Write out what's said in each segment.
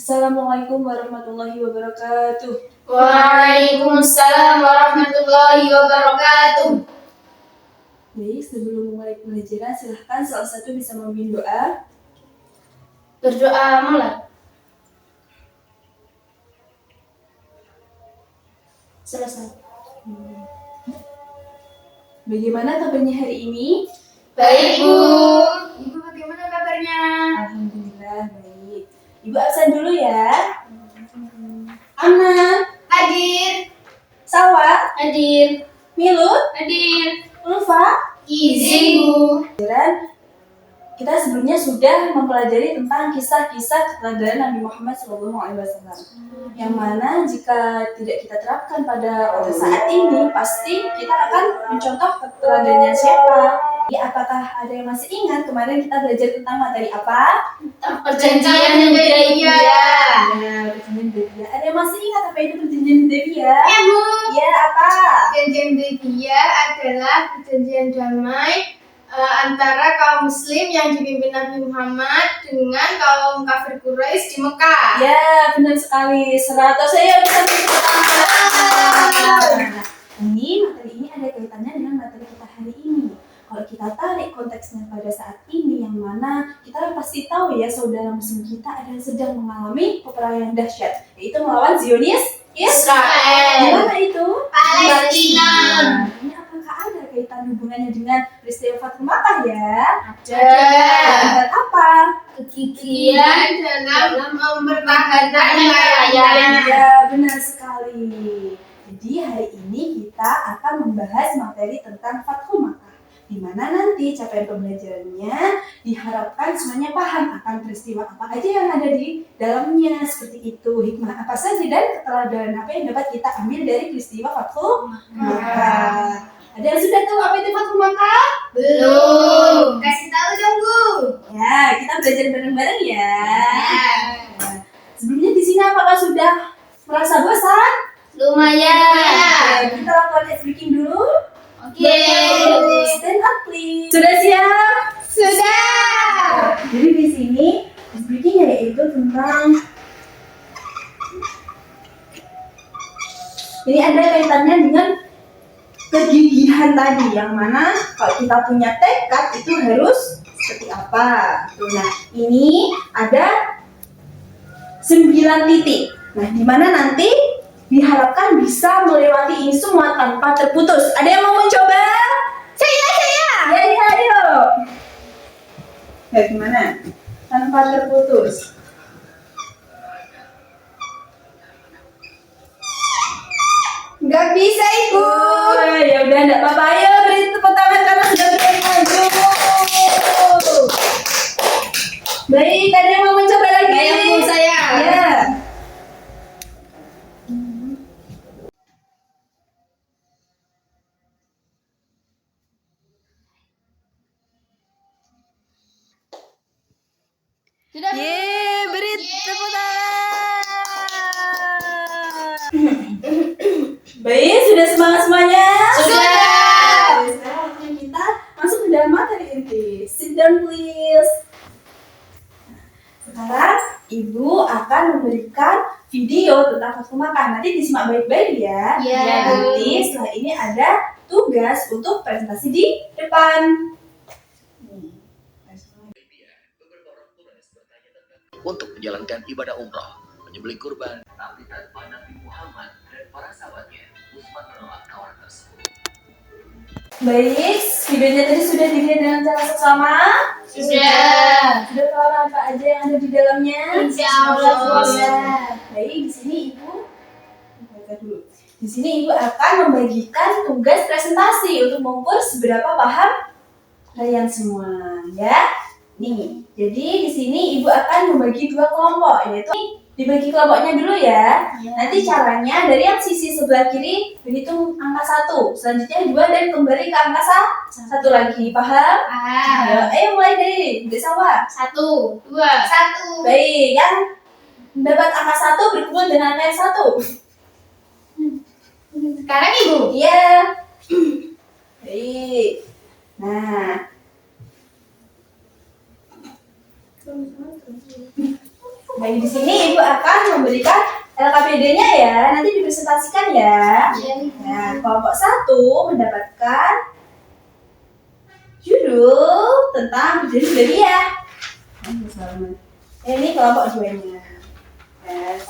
Assalamualaikum warahmatullahi wabarakatuh. Waalaikumsalam warahmatullahi wabarakatuh. Baik, sebelum mulai pelajaran, silahkan salah satu bisa memimpin doa. Berdoa mulai. Selesai. Bagaimana kabarnya hari ini? Baik, Bu. Ibu bagaimana kabarnya? Alhamdulillah baik. Ibu absen dulu ya. Ana, Hadir. Salwa, Hadir. Milut, Hadir. Ulfa. Izin, Bu. Kita sebelumnya sudah mempelajari tentang kisah-kisah keteladanan Nabi Muhammad SAW, yang mana jika tidak kita terapkan pada saat ini, pasti kita akan mencontoh keteladanannya siapa. Apakah ada yang masih ingat kemarin kita belajar tentang materi apa? Perjanjian Hudaybiyah. Ya, perjanjian Hudaybiyah. Ada yang masih ingat apa itu perjanjian Hudaybiyah? Ya, Bu. Ya, apa? Perjanjian Hudaybiyah adalah perjanjian damai antara kaum muslim yang dipimpin Nabi Muhammad dengan kaum kafir Quraisy di Mekah. Ya, benar sekali. 100 saya bisa materi ini ada kaitannya dengan materi kita hari ini. Kalau kita tarik konteksnya pada saat ini, yang mana kita pasti tahu ya, saudara muslim kita ada sedang mengalami peperangan dahsyat, yaitu melawan Zionis Israel. Di mana itu? Palestina. Ini apakah ada kaitan hubungannya dengan peristiwa Fathu Makkah ya? Ada. Dan apa? Kegigihan dalam mempertahankan wilayahnya. Ya, benar sekali. Jadi hari ini kita akan membahas materi tentang Fathu Makkah, di mana nanti capaian pembelajarannya diharapkan semuanya paham akan peristiwa apa aja yang ada di dalamnya, seperti itu, hikmah apa saja dan keteladanan apa yang dapat kita ambil dari peristiwa Fathu Makkah. Ada yang sudah tahu apa itu Fathu Makkah? Belum. Kasih tahu dong, Bu. Ya, kita belajar bareng-bareng ya. Nah, sebelumnya di sini apakah sudah merasa bosan? Lumayan. Kita lakukan ice breaking dulu. Oke. Stand up please. Sudah siap? Sudah. Jadi di sini ice breaking yaitu tentang ini ada kaitannya dengan kegigihan tadi, yang mana kalau kita punya tekad itu harus seperti apa. Nah, ini ada 9 titik. Nah, di mana nanti diharapkan bisa melewati ini semua tanpa terputus. Ada yang mau mencoba? Saya. Ya, ayo. Ya, gimana? Tanpa terputus. Nggak bisa, Ibu. Ya udah, enggak apa-apa. Ayo beri tepuk tangan karena sudah berani maju. Baik, ada yang mau mencoba lagi? Saya. Ya. Sudah. Beri tepuk tangan. Baik, sudah semangat semuanya? Sudah. Sekarang waktunya kita masuk ke dalam materi inti. Sit down please. Sekarang Ibu akan memberikan video tentang Fathu Makkah. Nanti disimak baik-baik ya. Iya. Nanti setelah ini ada tugas untuk presentasi di depan. Untuk menjalankan ibadah umrah, menyembelih kurban, tapi tanpa Nabi Muhammad dan para sahabatnya, Utsman menolak tawaran tersebut. Baik, videonya tadi sudah dilihat dengan cara seksama? Sudah. Sudah tahu apa aja yang ada di dalamnya? Insya Allah, Sudah. Baik, di sini Ibu baca dulu. Di sini Ibu akan membagikan tugas presentasi untuk mengukur seberapa paham kalian semua, ya. Nih, jadi di sini Ibu akan membagi 2 kelompok, yaitu dibagi kelompoknya dulu ya. Nanti caranya dari yang sisi sebelah kiri berhitung angka 1, selanjutnya 2 dan kembali ke angka 1 lagi. Paham? Ayo mulai dari Desawa. 1, 2, 1. Baik, yang mendapat angka 1 berkumpul dengan angka yang 1. Sekarang Ibu. Iya. Baik. Nah, Baik, di sini Ibu akan memberikan LKPD-nya ya, nanti dipresentasikan ya. Nah, kelompok 1 mendapatkan judul tentang perjanjian Hudaybiyah. Ini kelompok 2-nya. Yes.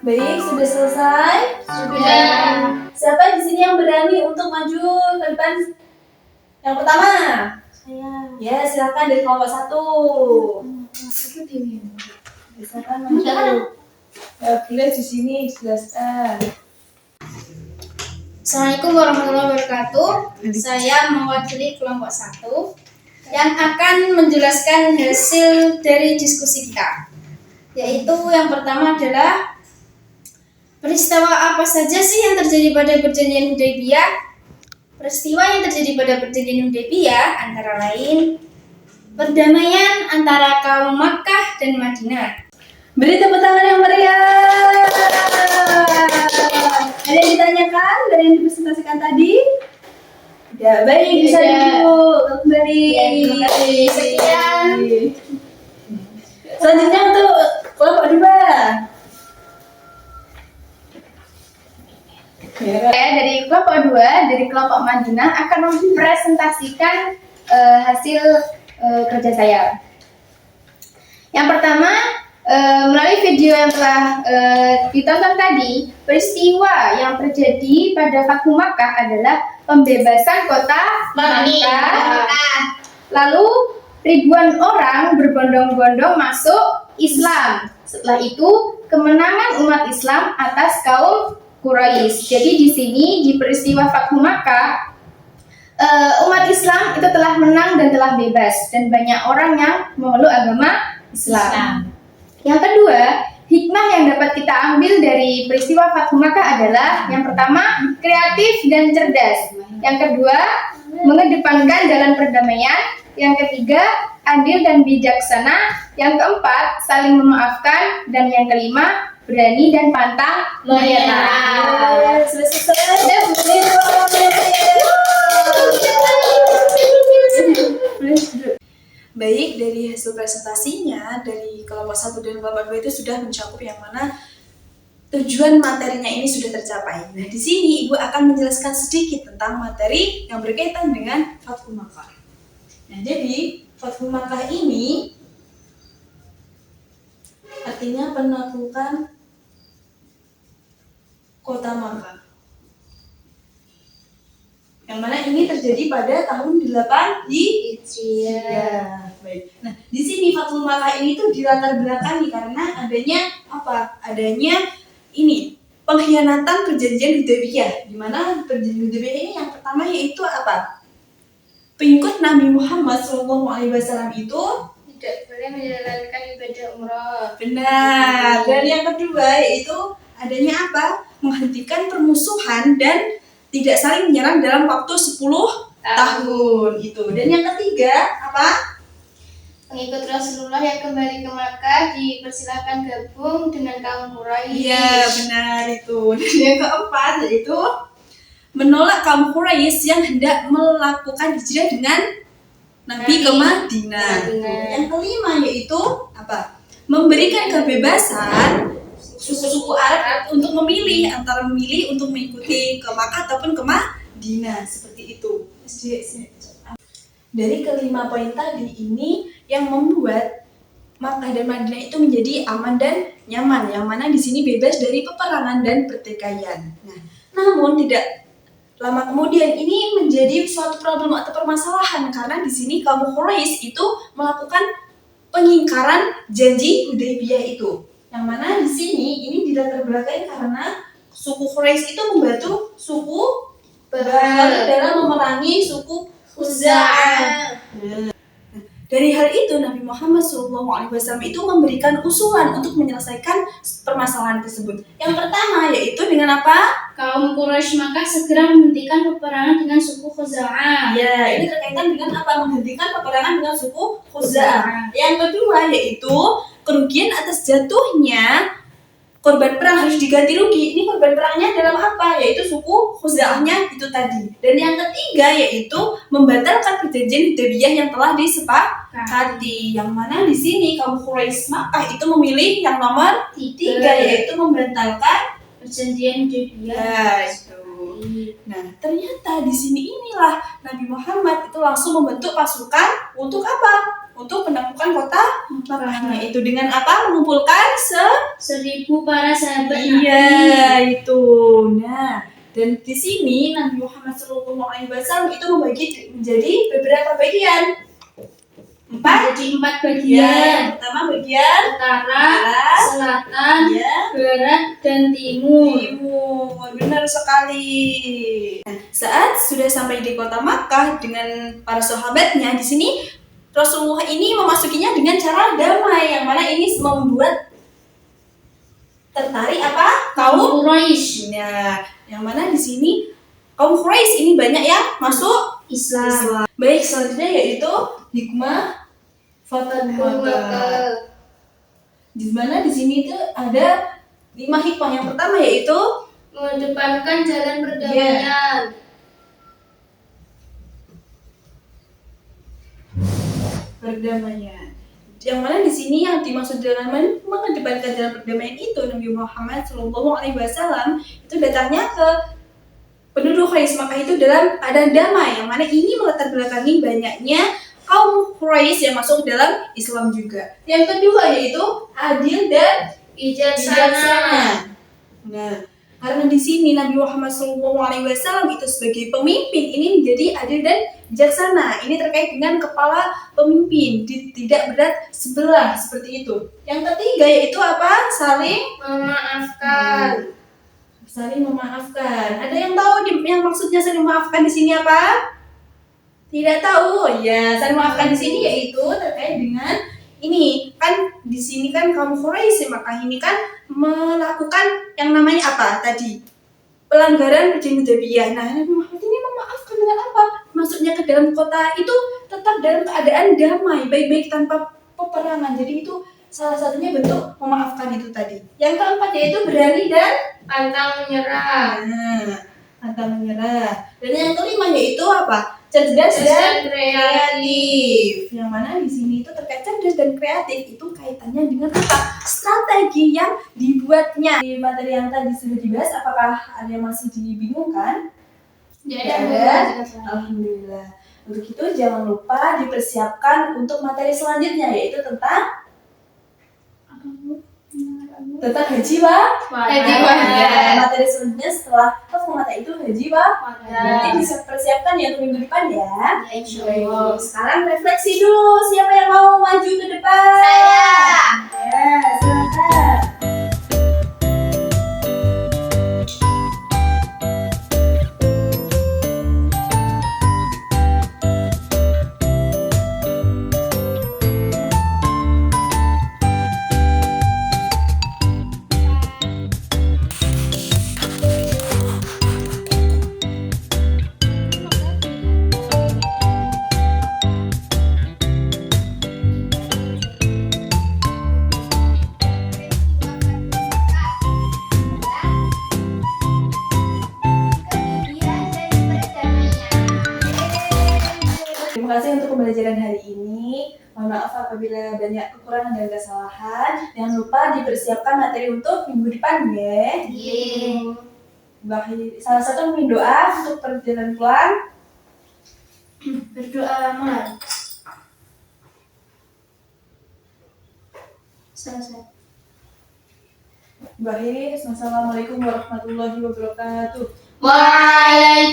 Baik, sudah selesai? Sudah. Siapa di sini yang berani untuk maju ke depan? Yang pertama? Saya. Ya, silakan dari kelompok 1. Silakan maju. Boleh di sini jelaskan. Assalamualaikum warahmatullahi wabarakatuh. Saya mewakili kelompok 1 yang akan menjelaskan hasil dari diskusi kita. Yaitu yang pertama adalah peristiwa apa saja sih yang terjadi pada perjanjian Hudaybiyah? Peristiwa yang terjadi pada perjanjian Hudaybiyah antara lain perdamaian antara kaum Makkah dan Madinah. Beri tepuk tangan yang meriah. Ada yang ditanyakan dari yang dipresentasikan tadi? Ya, baik, bisa dulu kembali. Ya, terima kasih. Sekian. Selanjutnya untuk kelompok 2. Saya dari kelompok 2, dari kelompok Madinah akan mempresentasikan hasil kerja saya. Yang pertama, melalui video yang telah ditonton tadi, peristiwa yang terjadi pada Fathu Makkah adalah pembebasan kota Makkah. Lalu ribuan orang berbondong-bondong masuk Islam. Setelah itu, kemenangan umat Islam atas kaum Quraisy. Jadi di sini di peristiwa Fathu Makkah, umat Islam itu telah menang dan telah bebas, dan banyak orang yang memeluk agama Islam. Yang kedua, hikmah yang dapat kita ambil dari peristiwa Fathu Makkah adalah yang pertama, kreatif dan cerdas. Yang kedua, mengedepankan jalan perdamaian. Yang ketiga, adil dan bijaksana. Yang keempat, saling memaafkan. Dan yang kelima, berani dan pantang menyerah. Sudah selesai. Baik, dari hasil presentasinya dari kelompok 1 dan kelompok 2 itu sudah mencakup yang mana tujuan materinya ini sudah tercapai. Nah, di sini Ibu akan menjelaskan sedikit tentang materi yang berkaitan dengan Fathu Makkah. Nah, jadi Fathu Makkah ini artinya penaklukan kota Makkah. Yang mana ini terjadi pada tahun 8 Hijriah. Baik. Nah, di sini Fathu Makkah ini tuh dilatar belakangi karena adanya apa? Adanya ini pengkhianatan perjanjian Hudaybiyah. Di mana perjanjian Hudaybiyah ini yang pertama yaitu apa? Pengikut Nabi Muhammad SAW itu Tidak boleh menjalankan ibadah umroh. benar. Dan yang kedua yaitu adanya apa? Menghentikan permusuhan dan tidak saling menyerang dalam waktu 10 tahun itu. Dan yang ketiga apa? Pengikut Rasulullah yang kembali ke Makkah dipersilakan gabung dengan kaum Quraisy. Iya, benar itu. Dan yang keempat yaitu menolak kaum Quraisy yang hendak melakukan hijrah dengan Nabi ke Madinah. Yang kelima yaitu apa? Memberikan kebebasan suku-suku Arab untuk memilih antara memilih untuk mengikuti ke Makkah ataupun ke Madinah, seperti itu. Dari kelima poin tadi ini yang membuat Makkah dan Madinah itu menjadi aman dan nyaman, yang mana di sini bebas dari peperangan dan pertikaian. Nah, namun tidak lama kemudian ini menjadi suatu problem atau permasalahan karena di sini kaum Quraisy itu melakukan pengingkaran janji Hudaybiyah itu. Yang mana di sini ini dilatar belakangi karena suku Quraisy itu membantu suku Bani dalam memerangi suku Khuza'ah. Dari hal itu Nabi Muhammad SAW itu memberikan usulan untuk menyelesaikan permasalahan tersebut. Yang pertama yaitu dengan apa? Kaum Quraisy Makkah segera menghentikan peperangan dengan suku Khuza'ah. Ya, ini terkaitan dengan apa? Menghentikan peperangan dengan suku Khuza'ah. Yang kedua yaitu kerugian atas jatuhnya korban perang harus diganti rugi. Ini korban perangnya dalam apa? Yaitu suku Khuza'ahnya itu tadi. Dan yang ketiga yaitu membatalkan perjanjian Hudaybiyah yang telah disepakati. Yang mana di sini kaum Quraisy Makkah itu memilih yang nomor 3 yaitu membatalkan Perjanjian Hudaybiyah. ya, itu. Nah, ternyata di sini inilah Nabi Muhammad itu langsung membentuk pasukan untuk apa? Untuk penaklukan kota Makkahnya itu dengan apa? Mengumpulkan 1.000 para sahabat iya itu. Nah, dan di sini Nabi Muhammad SAW itu membagi menjadi beberapa bagian. 4 Jadi 4 bagian. Yang pertama bagian Utara, selatan, ya, barat, dan timur. timur. Benar sekali. Nah, saat sudah sampai di kota Makkah dengan para sahabatnya di sini Rasulullah ini memasukinya dengan cara damai yang mana ini membuat tertarik apa? Kaum Quraisy. Nah, yang mana di sini kaum Quraisy ini banyak yang masuk Islam. Baik, selanjutnya yaitu hikmah fatal mata. Di mana di sini tuh ada 5 hikmah. Yang pertama yaitu Mengedepankan jalan perdamaian. perdamaian. Yang mana di sini yang dimaksud dengan mengedepankan jalan perdamaian itu Nabi Muhammad SAW itu datangnya ke penduduk Quraisy Makkah itu dalam keadaan damai, yang mana ini melatar belakangi banyaknya kaum Quraisy yang masuk dalam Islam juga. Yang kedua yaitu adil dan bijaksana. Nah, karena di sini Nabi Muhammad SAW itu sebagai pemimpin ini menjadi adil dan bijaksana. Ini terkait dengan kepala pemimpin, tidak berat sebelah seperti itu. Yang ketiga yaitu apa? Saling Memaafkan. saling memaafkan. Ada yang tahu yang maksudnya saling memaafkan di sini apa? Tidak tahu. Ya, saling memaafkan di sini yaitu terkait dengan ini kan di sini kan kaum Quraisy Makkah ini kan melakukan yang namanya apa tadi? Pelanggaran perjanjian Hudaybiyah. Nah, Nabi Muhammad ini memaafkan dengan apa? Masuknya ke dalam kota itu tetap dalam keadaan damai, baik-baik tanpa peperangan. Jadi itu salah satunya bentuk memaafkan itu tadi. Yang keempat yaitu berani dan Pantang menyerah. pantang menyerah. Dan yang kelima yaitu apa? Cerdas dan kreatif. Yang mana di sini itu terkait cerdas dan kreatif itu kaitannya dengan apa? Strategi yang dibuatnya. Di materi yang tadi sudah dibahas, apakah ada yang masih dibingungkan? Tidak ada. Alhamdulillah. Untuk itu jangan lupa dipersiapkan untuk materi selanjutnya yaitu tentang haji materi selanjutnya setelah mata itu haji nanti bisa persiapkan ya untuk minggu depan ya. Insyaallah. Sekarang refleksi dulu, siapa yang mau maju ke depan? Ya, silakan. Terima kasih untuk pembelajaran hari ini. Mohon maaf apabila banyak kekurangan dan kesalahan. Jangan lupa dipersiapkan materi untuk minggu depan ya. Salah satu memimpin doa untuk perjalanan pulang. Berdoa mal. Selesai. Assalamualaikum warahmatullahi wabarakatuh. Waalaikumsalam.